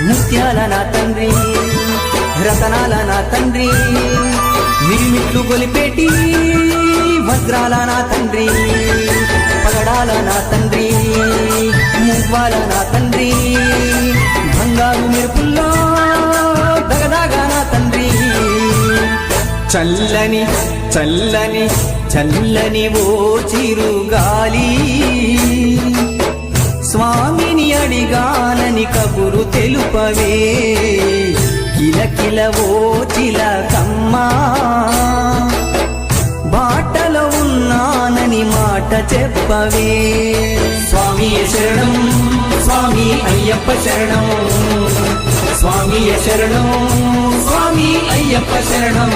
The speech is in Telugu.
ముత్యాల నా తండ్రి రతనాల నా తండ్రి మిరిమిట్లు గొలిపేటి వజ్రాల నా తండ్రి పగడాల నా తండ్రి మువ్వాల నా తండ్రి బంగారు మెరుపుల్లో దగదాగా నా తండ్రి చల్లని చల్లని చల్లని ఓ చిరుగాలి స్వామిని అడిగానని కబురు తెలుపవే కిలకిల ఓ చిలకమ్మా బాటలో ఉన్నానని మాట చెప్పవే స్వామి శరణం స్వామి అయ్యప్ప శరణం స్వామి శరణం స్వామి అయ్యప్ప శరణం